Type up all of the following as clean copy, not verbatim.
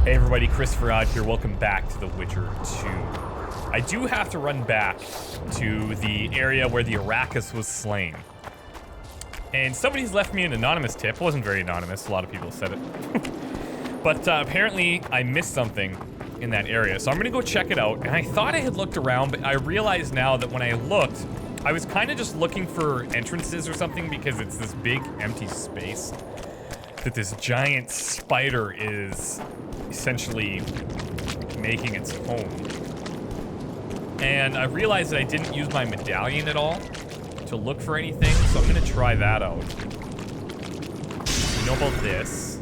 Hey everybody, ChristopherOdd here. Welcome back to The Witcher 2. I do have to run back to the area where the Arrakis was slain. And somebody's left me an anonymous tip. It wasn't very anonymous, a lot of people said it. But apparently I missed something in that area. So I'm gonna go check it out. And I thought I had looked around, but I realized now that when I looked, I was kind of just looking for entrances or something because it's this big empty space that this giant spider is essentially making its home. And I realized that I didn't use my medallion at all to look for anything, so I'm gonna try that out. You know about this.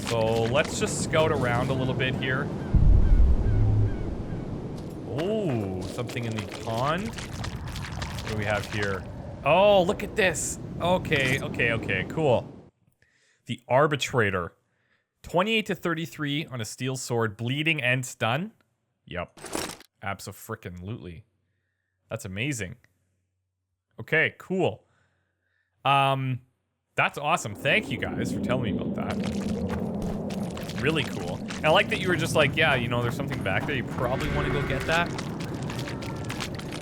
So let's just scout around a little bit here. Oh, something in the pond. What do we have here? Oh, look at this. Okay, cool. The Arbitrator. 28 to 33 on a steel sword, bleeding and stun. Yep. Abso-frickin-lutely. That's amazing. Okay, cool. That's awesome. Thank you guys for telling me about that. Really cool. And I like that you were just like, yeah, you know, there's something back there. You probably want to go get that.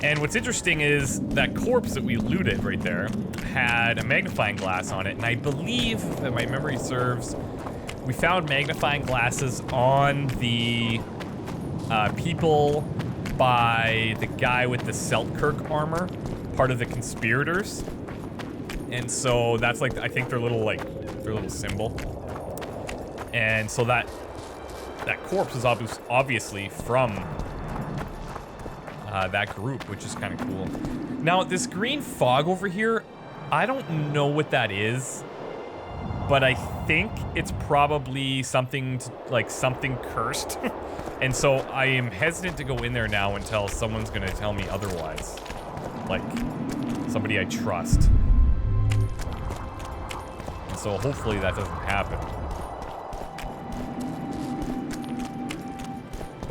And what's interesting is that corpse that we looted right there had a magnifying glass on it. And I believe, that my memory serves, we found magnifying glasses on the people by the guy with the Seltkirk armor, part of the conspirators. And so that's like, I think their little symbol. And so that corpse is obviously from that group, which is kind of cool. Now, this green fog over here, I don't know what that is, but I think it's probably something something cursed. And so I am hesitant to go in there now until someone's gonna tell me otherwise. Like, somebody I trust. And so hopefully that doesn't happen.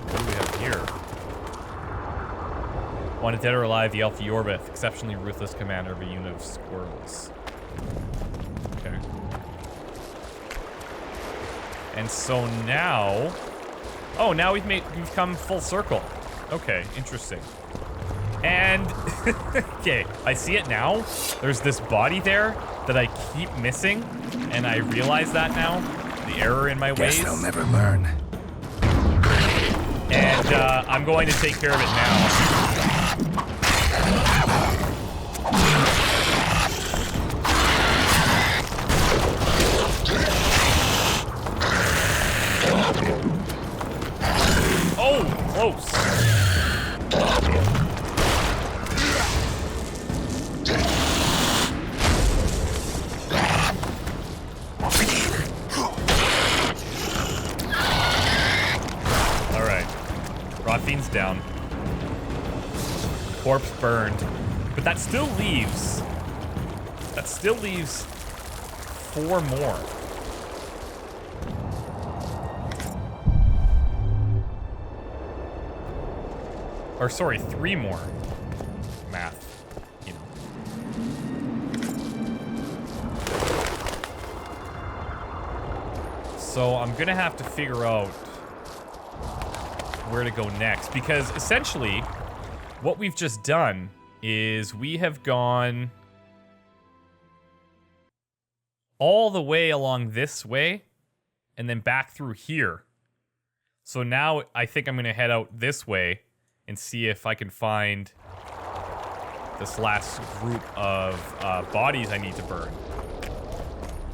What do we have here? Wanted dead or alive, the elf Yorbith, exceptionally ruthless commander of a unit of squirrels. Okay. And so now... Oh, now we've come full circle. Okay, interesting. And... okay, I see it now. There's this body there that I keep missing, and I realize that now. The error in my ways. Guess they'll never learn. And I'm going to take care of it now. Oh, close. All right. Rothine's down. Corpse burned. But that still leaves... four more. Or sorry, three more. Math, you know. So I'm gonna have to figure out where to go next, because essentially what we've just done is we have gone all the way along this way and then back through here. So now I think I'm gonna head out this way and see if I can find this last group of bodies I need to burn.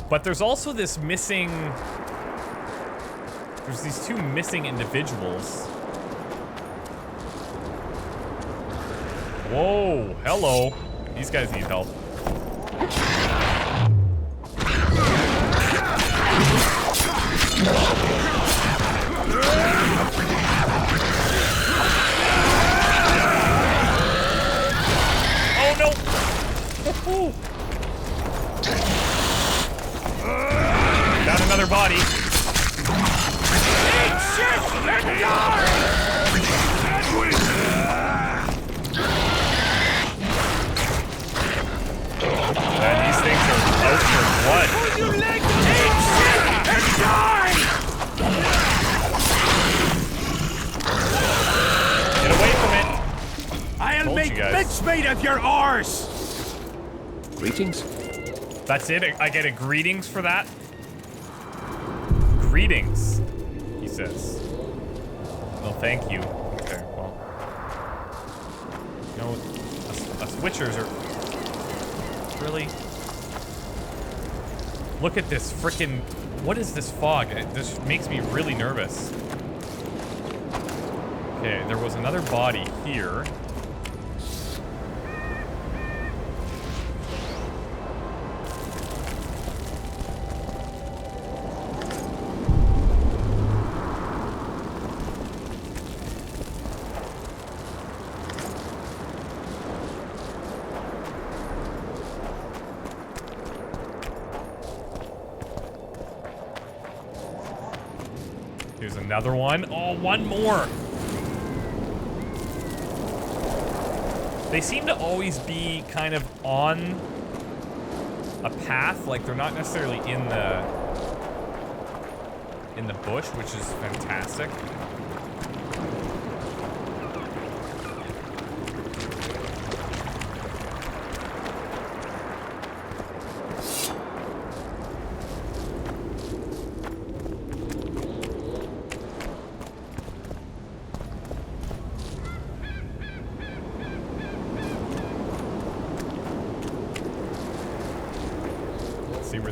But there's also this missing... There's these two missing individuals. Whoa, hello. These guys need help. Oh no! Found another body. And these things are out for blood. about you guys. Mincemeat of your arse! Greetings. That's it? I get a greetings for that? Greetings, he says. Well, thank you. Okay, well. You know, us witchers are... Really? Look at this frickin'... What is this fog? This makes me really nervous. Okay, there was another body here. Here's another one. Oh, one more. They seem to always be kind of on a path, like they're not necessarily in the bush, which is fantastic.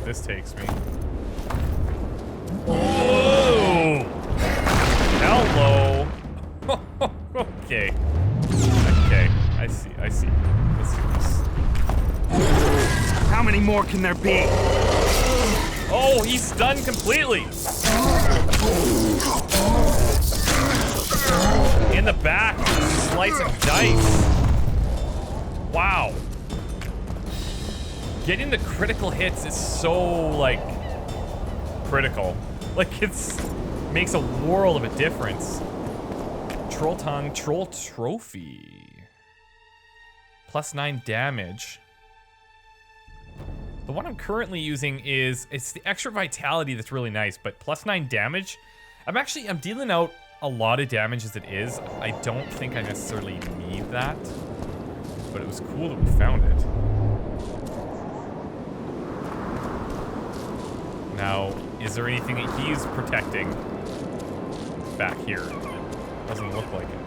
This takes me. Oh! Hello! Okay. Okay. I see. Let's do this. How many more can there be? Oh, he's stunned completely! In the back, slicing dice. Wow. Getting the critical hits is so, like, critical. Like, makes a world of a difference. Troll Tongue, Troll Trophy. +9 damage. The one I'm currently using it's the extra vitality that's really nice, but +9 damage. I'm dealing out a lot of damage as it is. I don't think I necessarily need that, but it was cool that we found it. Now, is there anything that he's protecting back here? Doesn't look like it.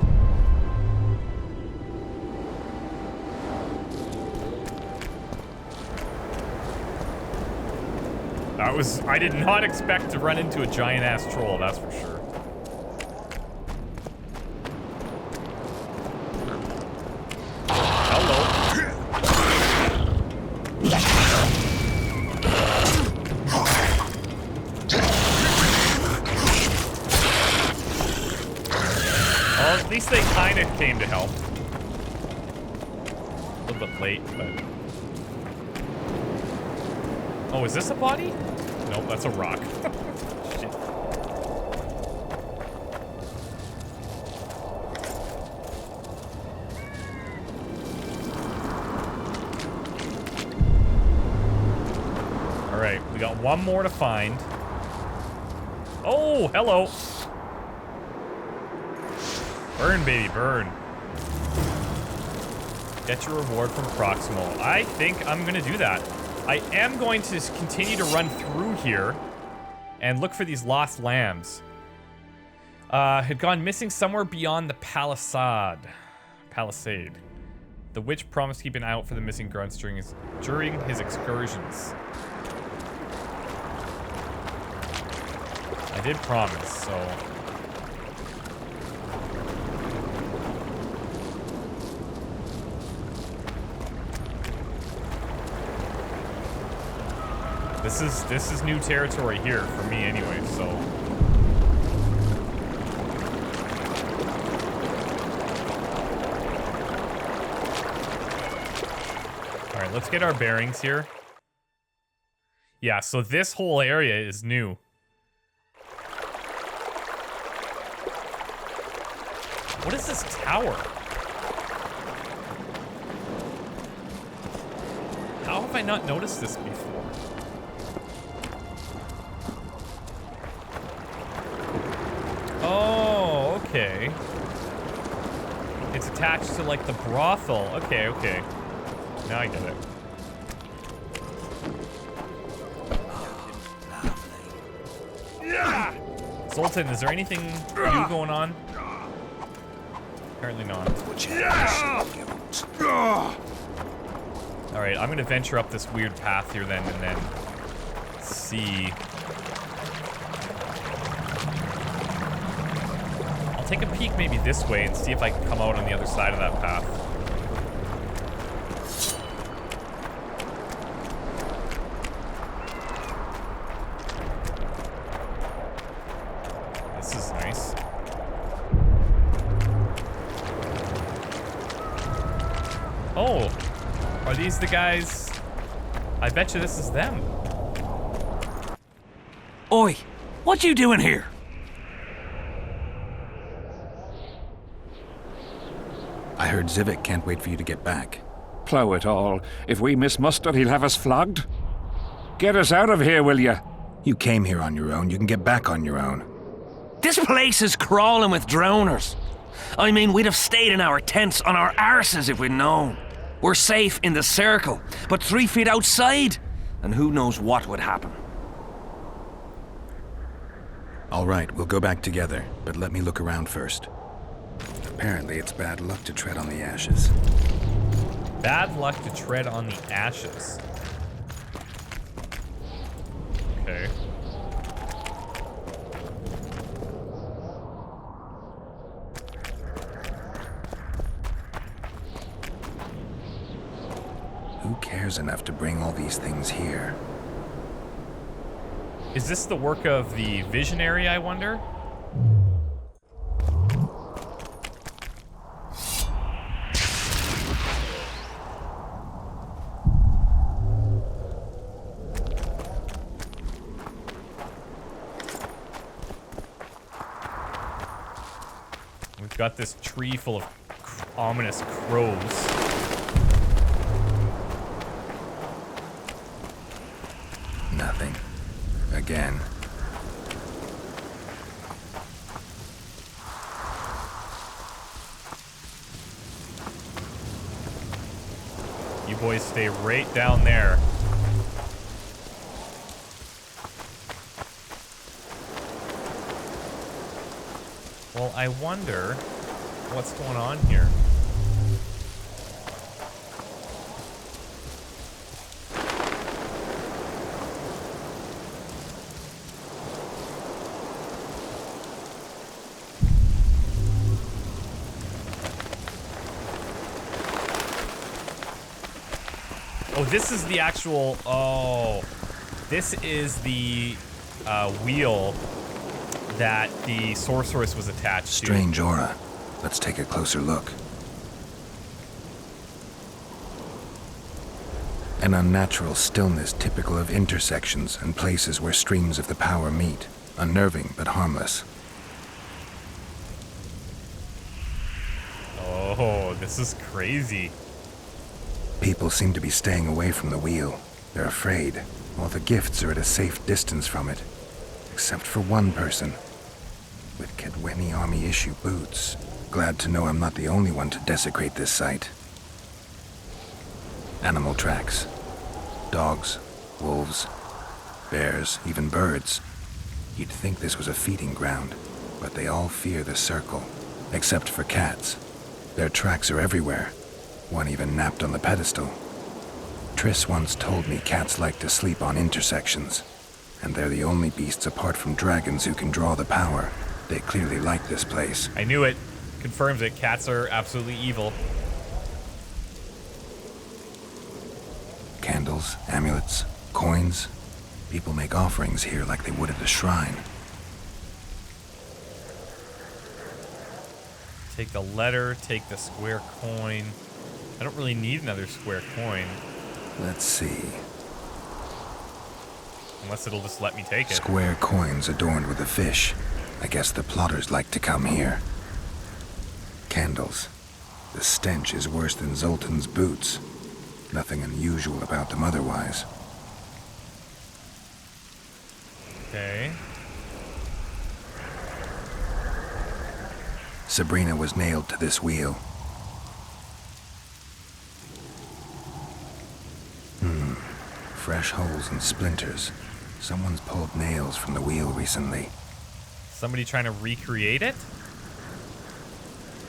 I did not expect to run into a giant-ass troll, that's for sure. At least they kind of came to help. A little bit late, but... Oh, is this a body? Nope, that's a rock. Shit. Alright, we got one more to find. Oh, hello. Burn, baby, burn. Get your reward from Proximal. I think I'm gonna do that. I am going to continue to run through here and look for these lost lambs. Had gone missing somewhere beyond the palisade. The witch promised to keep an eye out for the missing grunts during his excursions. I did promise, so... This is new territory here for me anyway, so. All right, let's get our bearings here. Yeah, so this whole area is new. What is this tower? How have I not noticed this before? Oh, okay. It's attached to, like, the brothel. Okay, okay. Now I get it. Zoltan, is there anything new going on? Apparently not. Alright, I'm gonna venture up this weird path here then, and then see. I'll take a peek maybe this way and see if I can come out on the other side of that path. This is nice. Oh, are these the guys? I bet you this is them. Oi, what you doing here? I heard Zivik can't wait for you to get back. Plough it all. If we miss muster, he'll have us flogged. Get us out of here, will ya? You came here on your own. You can get back on your own. This place is crawling with drowners. I mean, we'd have stayed in our tents on our arses if we'd known. We're safe in the circle, but 3 feet outside, and who knows what would happen. All right, we'll go back together, but let me look around first. Apparently, it's bad luck to tread on the ashes. Bad luck to tread on the ashes. Okay. Who cares enough to bring all these things here? Is this the work of the visionary, I wonder? We've got this tree full of ominous crows. Nothing. Again. You boys stay right down there. Well, I wonder what's going on here. Oh, this is the actual, oh, this is the wheel that the sorceress was attached to. Strange aura. Let's take a closer look. An unnatural stillness typical of intersections and places where streams of the power meet. Unnerving, but harmless. Oh, this is crazy. People seem to be staying away from the wheel. They're afraid. All the gifts are at a safe distance from it. Except for one person. With Kedweni Army issue boots. Glad to know I'm not the only one to desecrate this site. Animal tracks. Dogs, wolves, bears, even birds. You'd think this was a feeding ground, but they all fear the circle. Except for cats. Their tracks are everywhere. One even napped on the pedestal. Triss once told me cats like to sleep on intersections. And they're the only beasts apart from dragons who can draw the power. They clearly like this place. I knew it. Confirms it. Cats are absolutely evil. Candles, amulets, coins. People make offerings here like they would at a shrine. Take the letter, take the square coin. I don't really need another square coin. Let's see. Unless it'll just let me take it. Square coins adorned with a fish. I guess the plotters like to come here. Candles. The stench is worse than Zoltan's boots. Nothing unusual about them otherwise. Okay. Sabrina was nailed to this wheel. fresh holes and splinters. Someone's pulled nails from the wheel recently. Somebody trying to recreate it?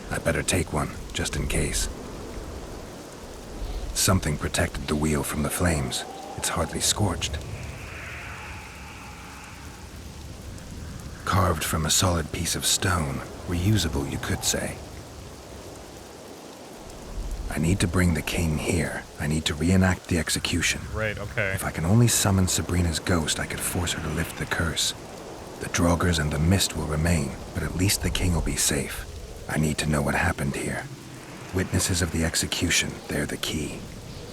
I better take one, just in case. Something protected the wheel from the flames. It's hardly scorched. Carved from a solid piece of stone. Reusable, you could say. I need to bring the king here. I need to reenact the execution. Right, okay. If I can only summon Sabrina's ghost, I could force her to lift the curse. The Draugrs and the mist will remain, but at least the king will be safe. I need to know what happened here. Witnesses of the execution, they're the key.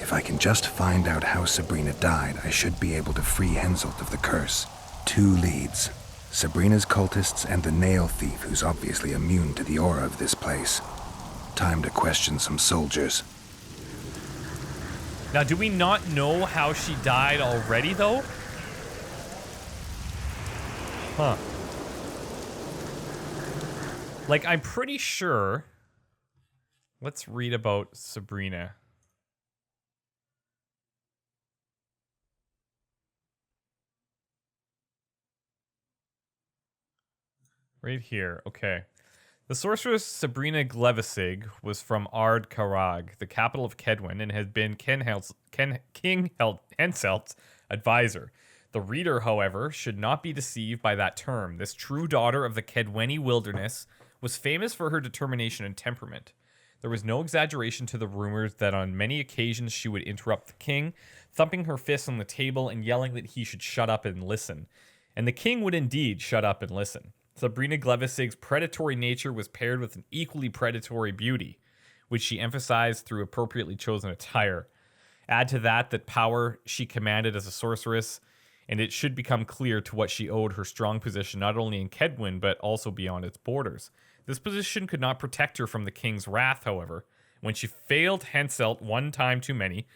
If I can just find out how Sabrina died, I should be able to free Henselt of the curse. 2 leads. Sabrina's cultists and the nail thief who's obviously immune to the aura of this place. Time to question some soldiers. Now, do we not know how she died already, though? Huh. Like, I'm pretty sure... Let's read about Sabrina. Right here, okay. The sorceress Sabrina Glevissig was from Ard Karag, the capital of Kedwen, and had been King Henselt's advisor. The reader, however, should not be deceived by that term. This true daughter of the Kedweni wilderness was famous for her determination and temperament. There was no exaggeration to the rumors that on many occasions she would interrupt the king, thumping her fists on the table and yelling that he should shut up and listen. And the king would indeed shut up and listen. Sabrina Glevissig's predatory nature was paired with an equally predatory beauty, which she emphasized through appropriately chosen attire. Add to that power she commanded as a sorceress, and it should become clear to what she owed her strong position not only in Kedwen, but also beyond its borders. This position could not protect her from the king's wrath, however. When she failed Henselt one time too many,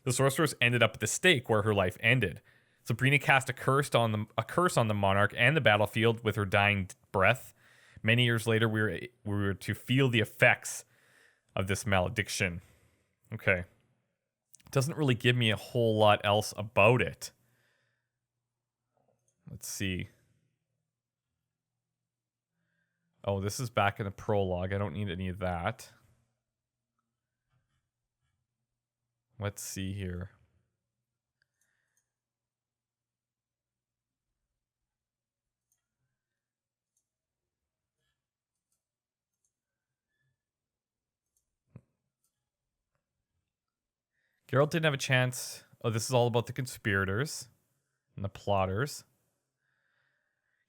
the sorceress ended up at the stake where her life ended. Sabrina cast a curse on the monarch and the battlefield with her dying breath. Many years later, we were to feel the effects of this malediction. Okay. It doesn't really give me a whole lot else about it. Let's see. Oh, this is back in the prologue. I don't need any of that. Let's see here. Geralt didn't have a chance. Oh, this is all about the conspirators and the plotters.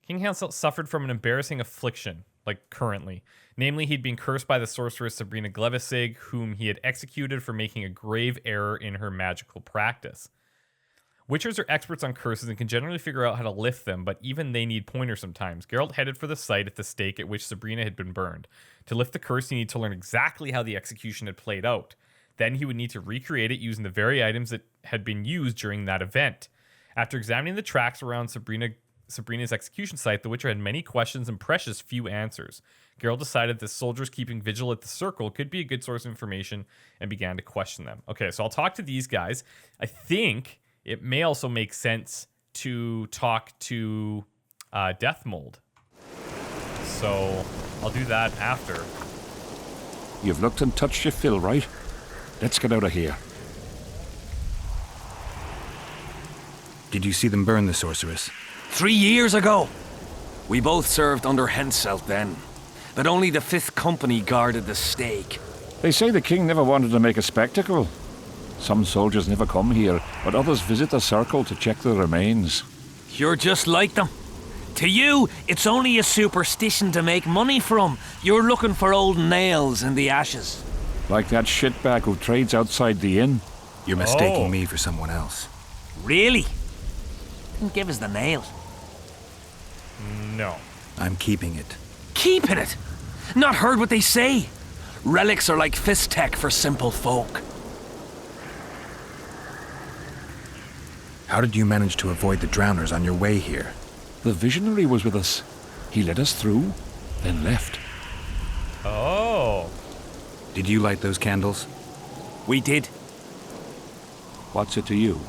King Henselt suffered from an embarrassing affliction, like currently. Namely, he'd been cursed by the sorceress Sabrina Glevissig, whom he had executed for making a grave error in her magical practice. Witchers are experts on curses and can generally figure out how to lift them, but even they need pointers sometimes. Geralt headed for the site at the stake at which Sabrina had been burned. To lift the curse, you need to learn exactly how the execution had played out. Then he would need to recreate it using the very items that had been used during that event. After examining the tracks around Sabrina's execution site, the Witcher had many questions and precious few answers. Geralt decided that soldiers keeping vigil at the circle could be a good source of information and began to question them. Okay, so I'll talk to these guys. I think it may also make sense to talk to Deathmold. So I'll do that after. You've looked and touched your fill, right? Let's get out of here. Did you see them burn the sorceress? 3 years ago. We both served under Henselt then, but only the 5th Company guarded the stake. They say the king never wanted to make a spectacle. Some soldiers never come here, but others visit the circle to check the remains. You're just like them. To you, it's only a superstition to make money from. You're looking for old nails in the ashes. Like that shitbag who trades outside the inn. You're mistaking me for someone else. Really? Then give us the nails. No. I'm keeping it. Keeping it? Not heard what they say. Relics are like fist tech for simple folk. How did you manage to avoid the drowners on your way here? The visionary was with us. He led us through, then left. Oh. Did you light those candles? We did. What's it to you?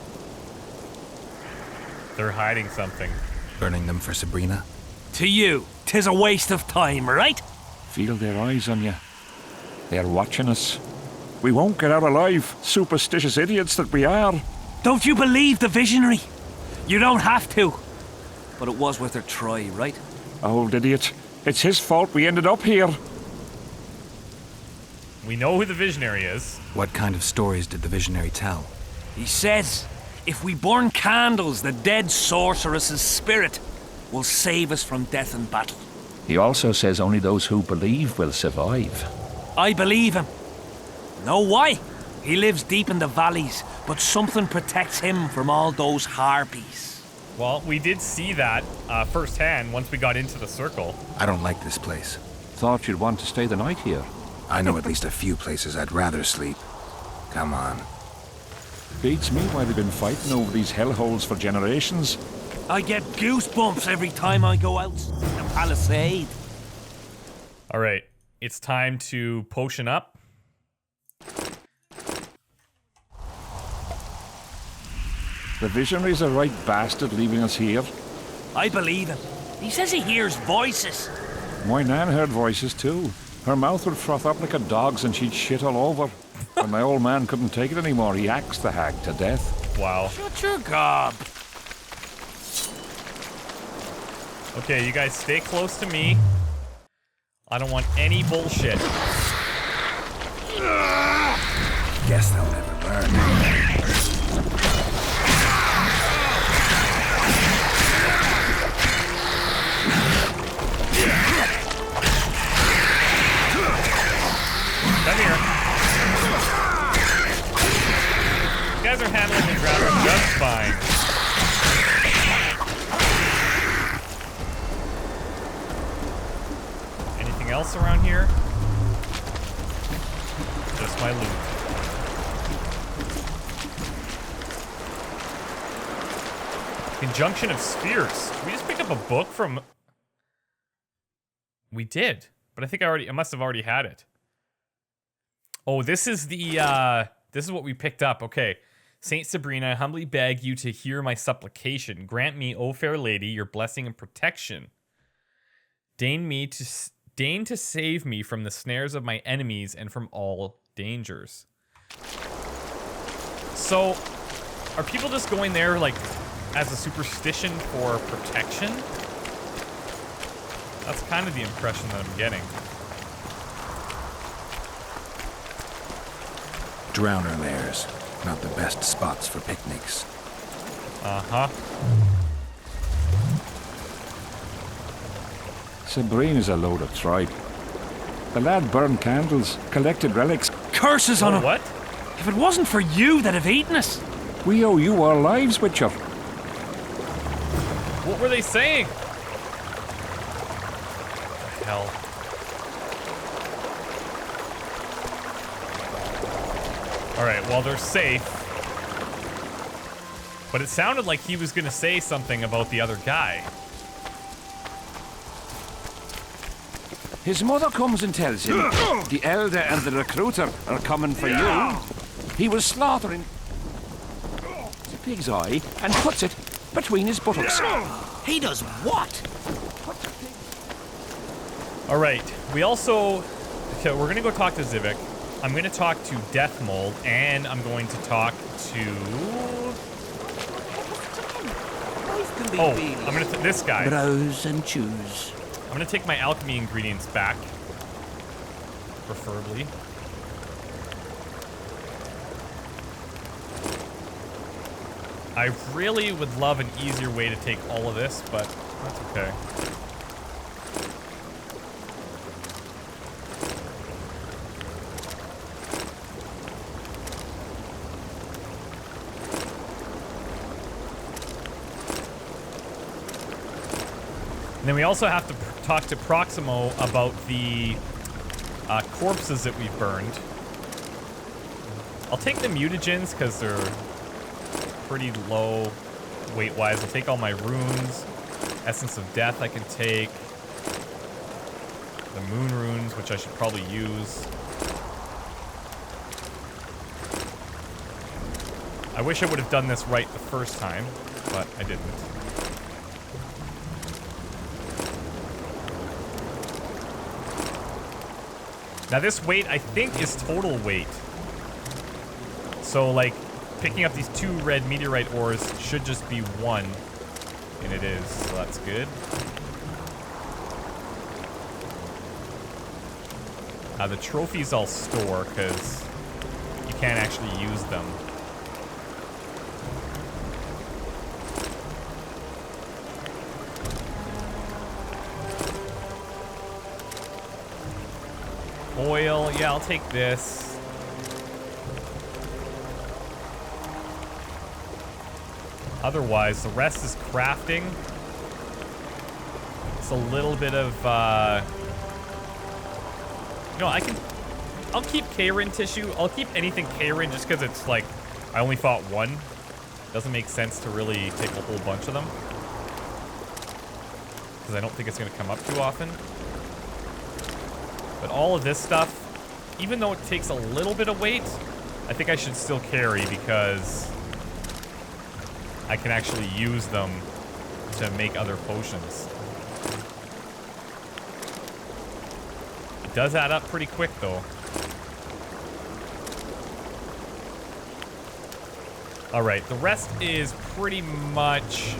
They're hiding something. Burning them for Sabrina? To you, 'tis a waste of time, right? Feel their eyes on you. They're watching us. We won't get out alive, superstitious idiots that we are. Don't you believe the visionary? You don't have to. But it was worth a try, right? Old idiot. It's his fault we ended up here. We know who the visionary is. What kind of stories did the visionary tell? He says, if we burn candles, the dead sorceress's spirit will save us from death and battle. He also says only those who believe will survive. I believe him. Know why? He lives deep in the valleys, but something protects him from all those harpies. Well, we did see that firsthand once we got into the circle. I don't like this place. Thought you'd want to stay the night here. I know at least a few places I'd rather sleep. Come on. Beats me why they've been fighting over these hellholes for generations. I get goosebumps every time I go out the palisade. All right, it's time to potion up. The visionary's a right bastard leaving us here. I believe him. He says he hears voices. My nan heard voices too. Her mouth would froth up like a dog's and she'd shit all over. When my old man couldn't take it anymore, he axed the hag to death. Wow. Shut your gob. Okay, you guys stay close to me. I don't want any bullshit. Guess they'll never learn. Come here. You guys are handling the ground just fine. Anything else around here? Just my loot. Conjunction of spheres. Did we just pick up a book from... We did. But I think I must have already had it. Oh, this is the, this is what we picked up. Okay. Saint Sabrina, I humbly beg you to hear my supplication. Grant me, O fair lady, your blessing and protection. Deign to save me from the snares of my enemies and from all dangers. So, are people just going there, like, as a superstition for protection? That's kind of the impression that I'm getting. Drowner lairs. Not the best spots for picnics. Uh-huh. Sabrina's a load of tripe. The lad burned candles, collected relics. Curses on him. What? If it wasn't for you that have eaten us. We owe you our lives, Witcher. What were they saying? What the hell? Alright, well, they're safe. But it sounded like he was gonna say something about the other guy. His mother comes and tells him the elder and the recruiter are coming for you. He was slaughtering the pig's eye and puts it between his buttocks. He does what? Alright, we also... Okay, we're gonna go talk to Zivik. I'm gonna talk to Death Mold, and I'm going to talk to... Oh, I'm gonna... This guy. Browse and choose. I'm gonna take my alchemy ingredients back. Preferably. I really would love an easier way to take all of this, but that's okay. And then we also have to talk to Proximo about the corpses that we've burned. I'll take the mutagens because they're pretty low weight-wise. I'll take all my runes. Essence of Death I can take. The moon runes, which I should probably use. I wish I would have done this right the first time. but I didn't. Now this weight, I think, is total weight. So, like, picking up these 2 red meteorite ores should just be 1. And it is, so that's good. The trophies I'll store, because you can't actually use them. Oil, yeah, I'll take this. Otherwise, the rest is crafting. It's a little bit of, you know, I'll keep K-Rin tissue. I'll keep anything K-Rin just because it's like, I only fought 1. Doesn't make sense to really take a whole bunch of them. Because I don't think it's going to come up too often. But all of this stuff, even though it takes a little bit of weight, I think I should still carry because I can actually use them to make other potions. It does add up pretty quick, though. Alright, the rest is pretty much...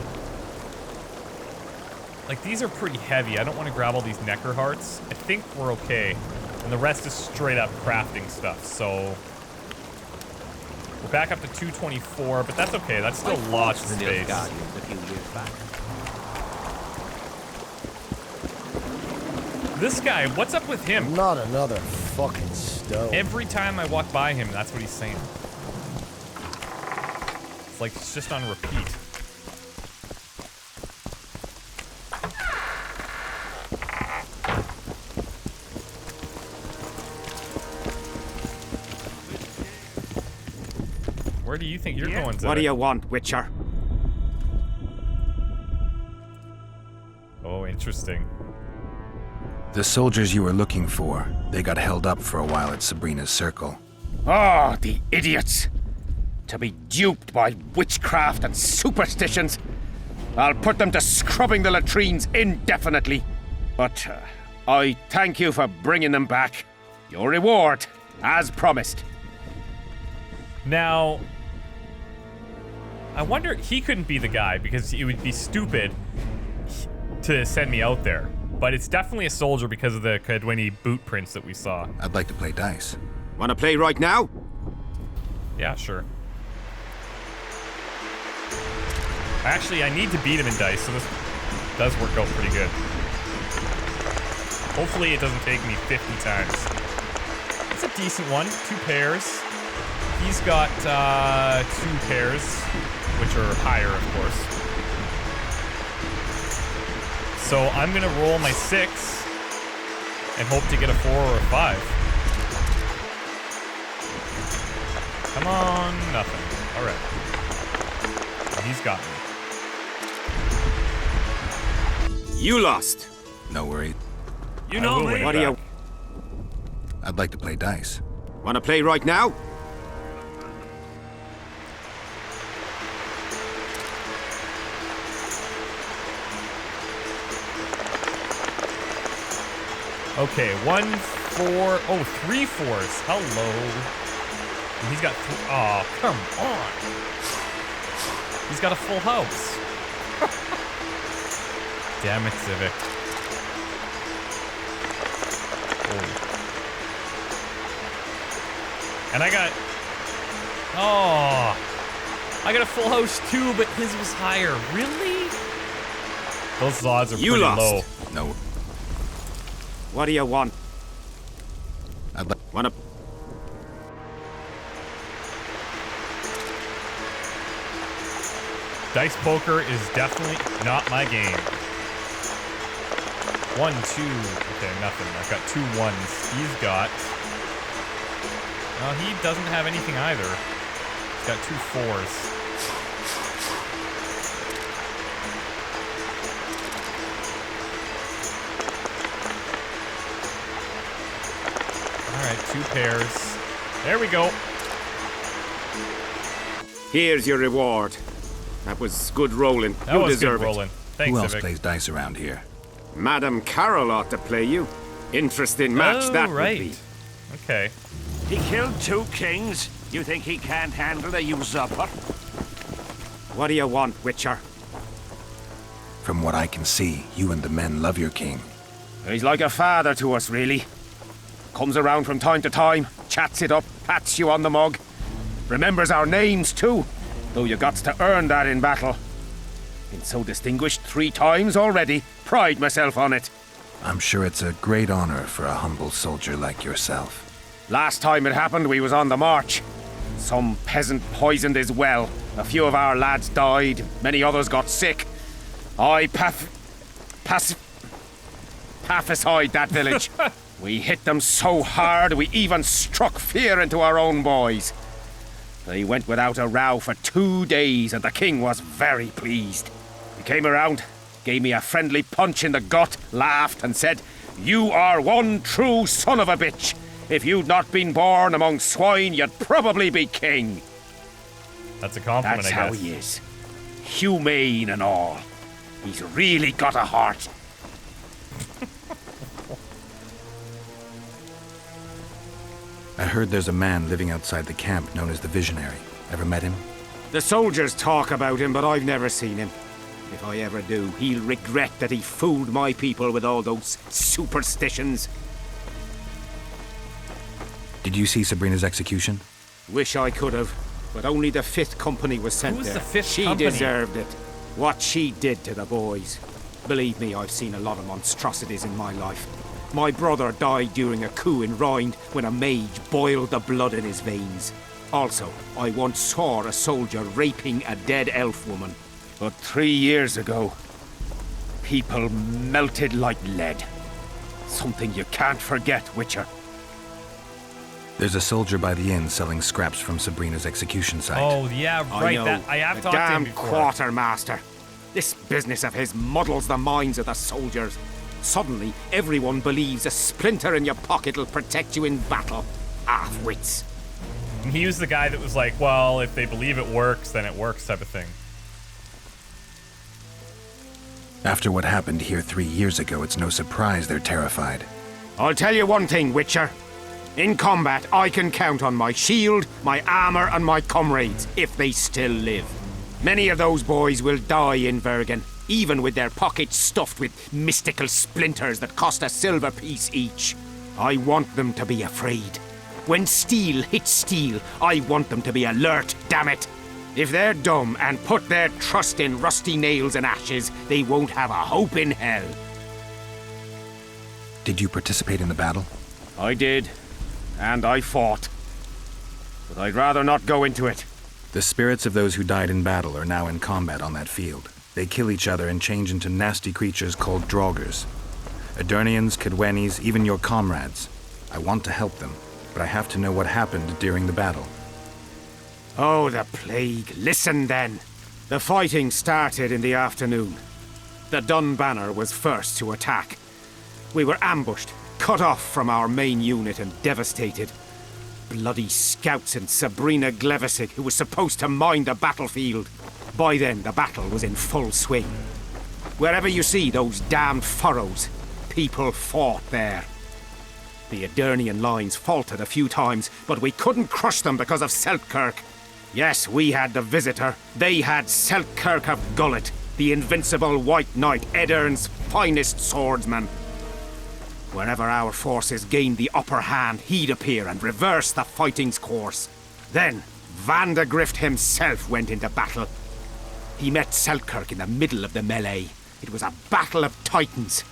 Like, these are pretty heavy. I don't want to grab all these Necker hearts. I think we're okay. And the rest is straight up crafting stuff, so... We're back up to 224, but that's okay. That's still lots of space. This guy, what's up with him? Not another fucking stone. Every time I walk by him, that's what he's saying. It's like it's just on repeat. Where do you think you're going, Zed? What do you want, Witcher? Oh, interesting. The soldiers you were looking for, they got held up for a while at Sabrina's circle. Oh, the idiots! To be duped by witchcraft and superstitions. I'll put them to scrubbing the latrines indefinitely. But I thank you for bringing them back. Your reward, as promised. Now, I wonder, he couldn't be the guy because it would be stupid to send me out there. But it's definitely a soldier because of the Kadwini boot prints that we saw. I'd like to play dice. Wanna play right now? Yeah, sure. Actually, I need to beat him in dice, so this does work out pretty good. Hopefully it doesn't take me 50 times. It's a decent one. 2 pairs. He's got 2 pairs, which are higher, of course. So I'm gonna roll my 6 and hope to get a 4 or a 5. Come on, nothing. All right. Oh, he's got me. You lost. No worries. You know me. What do you... I'd like to play dice. Wanna play right now? Okay, 1, 4, oh, 3 4s. Hello. And he's got, oh, come on. He's got a full house. Damn it, Civic. Oh. And I got, oh, I got a full house too, but his was higher. Really? Those odds are pretty low. No. What do you want? I'd like... Wanna... Dice poker is definitely not my game. 1, 2. Okay, nothing. I've got 2 1s. He's got... Well, he doesn't have anything either. He's got 2 4s. Alright, 2 pairs. There we go. Here's your reward. That was good rolling. That You was deserve good it. rolling. Thanks, Who else Civic. plays dice around here? Madam Carol ought to play you. Interesting match Oh, that right. would be. Okay. He killed 2 kings. You think he can't handle the usurper? What do you want, Witcher? From what I can see, you and the men love your king. He's like a father to us, really. Comes around from time to time, chats it up, pats you on the mug. Remembers our names, too, though you got to earn that in battle. Been so distinguished 3 times already. Pride myself on it. I'm sure it's a great honor for a humble soldier like yourself. Last time it happened, we was on the march. Some peasant poisoned his well. A few of our lads died, many others got sick. I pacified that village. We hit them so hard, we even struck fear into our own boys. They went without a row for 2 days, and the king was very pleased. He came around, gave me a friendly punch in the gut, laughed, and said, "You are one true son of a bitch. If you'd not been born among swine, you'd probably be king." That's a compliment, That's I how guess. he is. Humane and all. He's really got a heart. I heard there's a man living outside the camp known as the Visionary. Ever met him? The soldiers talk about him, but I've never seen him. If I ever do, he'll regret that he fooled my people with all those superstitions. Did you see Sabrina's execution? Wish I could have, but only the 5th Company was sent Who's there. the 5th She Company? deserved it. What she did to the boys. Believe me, I've seen a lot of monstrosities in my life. My brother died during a coup in Rhind when a mage boiled the blood in his veins. Also, I once saw a soldier raping a dead elf woman. But 3 years ago, people melted like lead. Something you can't forget, Witcher. There's a soldier by the inn selling scraps from Sabrina's execution site. Oh, yeah, I right. know. That I have The talked to him damn before. quartermaster. This business of his muddles the minds of the soldiers. Suddenly, everyone believes a splinter in your pocket'll protect you in battle. Half-wits. He was the guy that was like, well, if they believe it works, then it works type of thing. After what happened here 3 years ago, it's no surprise they're terrified. I'll tell you one thing, Witcher. In combat, I can count on my shield, my armor, and my comrades, if they still live. Many of those boys will die in Bergen, even with their pockets stuffed with mystical splinters that cost a silver piece each. I want them to be afraid. When steel hits steel, I want them to be alert, damn it. If they're dumb and put their trust in rusty nails and ashes, they won't have a hope in hell. Did you participate in the battle? I did, and I fought. But I'd rather not go into it. The spirits of those who died in battle are now in combat on that field. They kill each other and change into nasty creatures called Draugrs. Edirnians, Cadwenis, even your comrades. I want to help them, but I have to know what happened during the battle. Oh, the plague. Listen then. The fighting started in the afternoon. The Dun Banner was first to attack. We were ambushed, cut off from our main unit and devastated. Bloody scouts and Sabrina Glevissig, who was supposed to mind the battlefield. By then, the battle was in full swing. Wherever you see those damned furrows, people fought there. The Edirnian lines faltered a few times, but we couldn't crush them because of Selkirk. Yes, we had the Visitor. They had Selkirk of Gullet, the invincible White Knight, Edirn's finest swordsman. Wherever our forces gained the upper hand, he'd appear and reverse the fighting's course. Then, Vandegrift himself went into battle. He met Selkirk in the middle of the melee. It was a battle of titans.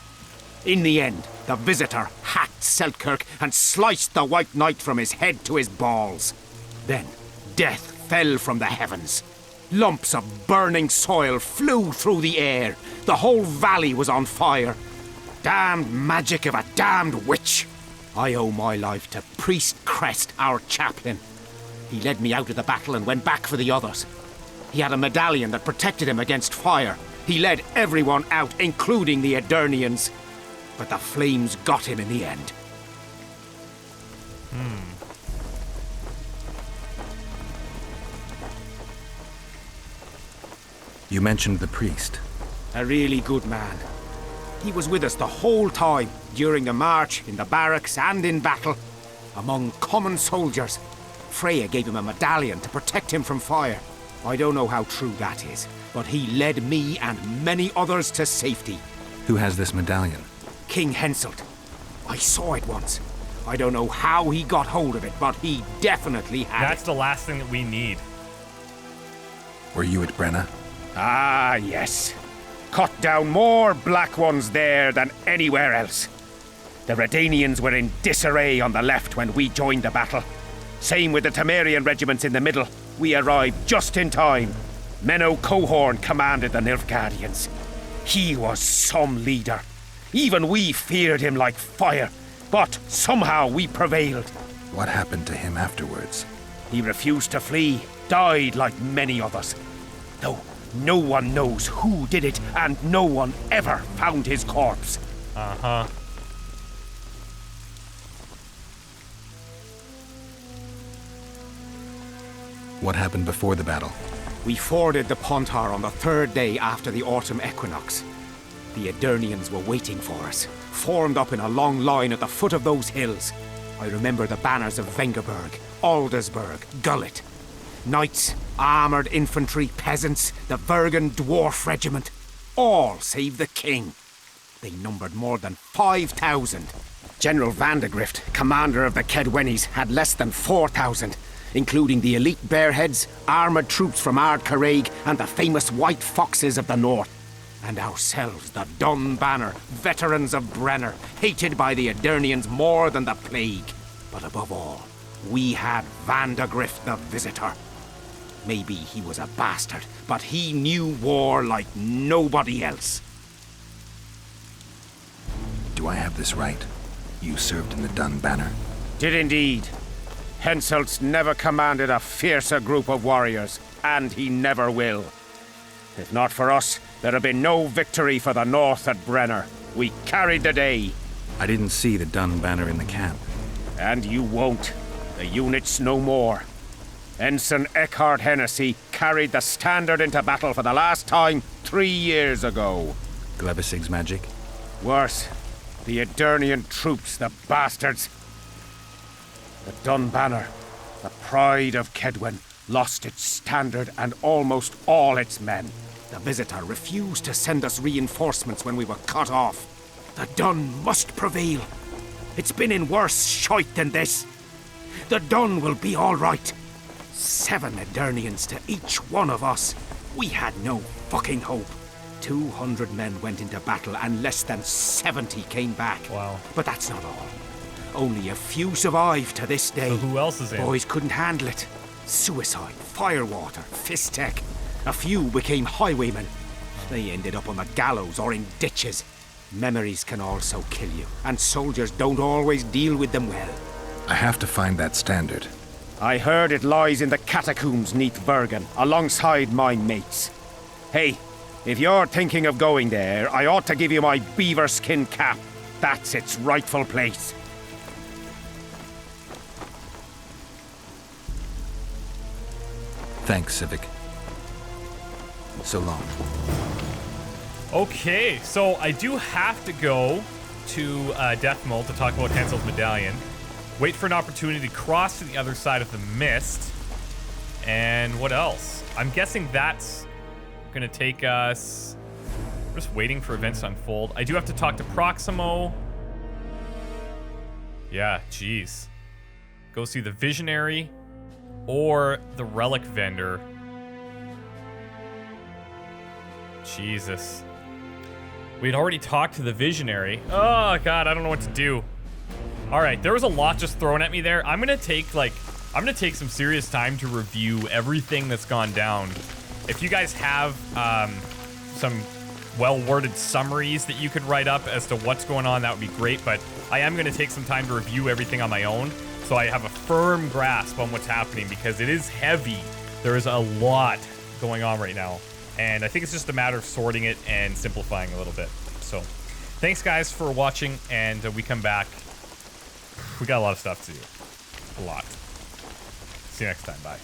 In the end, the Visitor hacked Selkirk and sliced the White Knight from his head to his balls. Then, death fell from the heavens. Lumps of burning soil flew through the air. The whole valley was on fire. Damned magic of a damned witch. I owe my life to Priest Crest, our chaplain. He led me out of the battle and went back for the others. He had a medallion that protected him against fire. He led everyone out, including the Edirnians. But the flames got him in the end. You mentioned the priest. A really good man. He was with us the whole time, during the march, in the barracks and in battle, among common soldiers. Freya gave him a medallion to protect him from fire. I don't know how true that is, but he led me and many others to safety. Who has this medallion? King Henselt. I saw it once. I don't know how he got hold of it, but he definitely had That's it. the last thing that we need. Were you at Brenna? Ah, yes. Cut down more black ones there than anywhere else. The Redanians were in disarray on the left when we joined the battle. Same with the Temerian regiments in the middle. We arrived just in time. Menno Cohorn commanded the Nilfgaardians. He was some leader. Even we feared him like fire, but somehow we prevailed. What happened to him afterwards? He refused to flee, died like many others. Though no one knows who did it, and no one ever found his corpse. Uh-huh. What happened before the battle? We forded the Pontar on the third day after the autumn equinox. The Edirnians were waiting for us, formed up in a long line at the foot of those hills. I remember the banners of Vengerberg, Aldersburg, Gullet. Knights, armoured infantry, peasants, the Vergen Dwarf Regiment. All save the king. They numbered more than 5,000. General Vandegrift, commander of the Kedwennies, had less than 4,000, including the elite Bearheads, armoured troops from Ard Caraig, and the famous White Foxes of the North. And ourselves, the Dun Banner, veterans of Brenner, hated by the Edirnians more than the plague. But above all, we had Vandegrift the Visitor. Maybe he was a bastard, but he knew war like nobody else. Do I have this right? You served in the Dun Banner. Did indeed. Henselt's never commanded a fiercer group of warriors, and he never will. If not for us, there'd have been no victory for the North at Brenner. We carried the day. I didn't see the Dun Banner in the camp. And you won't. The unit's no more. Ensign Eckhard Hennessy carried the standard into battle for the last time 3 years ago. Glevissig's magic? Worse, the Edirnian troops, the bastards. The Dun Banner, the pride of Kedwen, lost its standard and almost all its men. The Visitor refused to send us reinforcements when we were cut off. The Dun must prevail. It's been in worse shite than this. The Dun will be all right. 7 Edirnians to each one of us. We had no fucking hope. 200 men went into battle and less than 70 came back. Wow. But that's not all. Only a few survived to this day. So who else is in? Boys couldn't handle it. Suicide, firewater, fist tech. A few became highwaymen. They ended up on the gallows or in ditches. Memories can also kill you, and soldiers don't always deal with them well. I have to find that standard. I heard it lies in the catacombs neath Bergen, alongside my mates. Hey, if you're thinking of going there, I ought to give you my beaver skin cap. That's its rightful place. Thanks, Civic. So long. Okay, so I do have to go to Death Mold to talk about Hensel's medallion. Wait for an opportunity to cross to the other side of the mist. And what else? I'm guessing that's gonna take us... We're just waiting for events to unfold. I do have to talk to Proximo. Yeah, jeez. Go see the Visionary or the Relic Vendor. Jesus. We'd already talked to the Visionary. Oh, God, I don't know what to do. All right, there was a lot just thrown at me there. I'm gonna take some serious time to review everything that's gone down. If you guys have some well-worded summaries that you could write up as to what's going on, that would be great. But I am gonna take some time to review everything on my own, so I have a firm grasp on what's happening, because it is heavy. There is a lot going on right now, and I think it's just a matter of sorting it and simplifying a little bit. So, thanks guys for watching, and we come back. We got a lot of stuff to do. A lot. See you next time. Bye.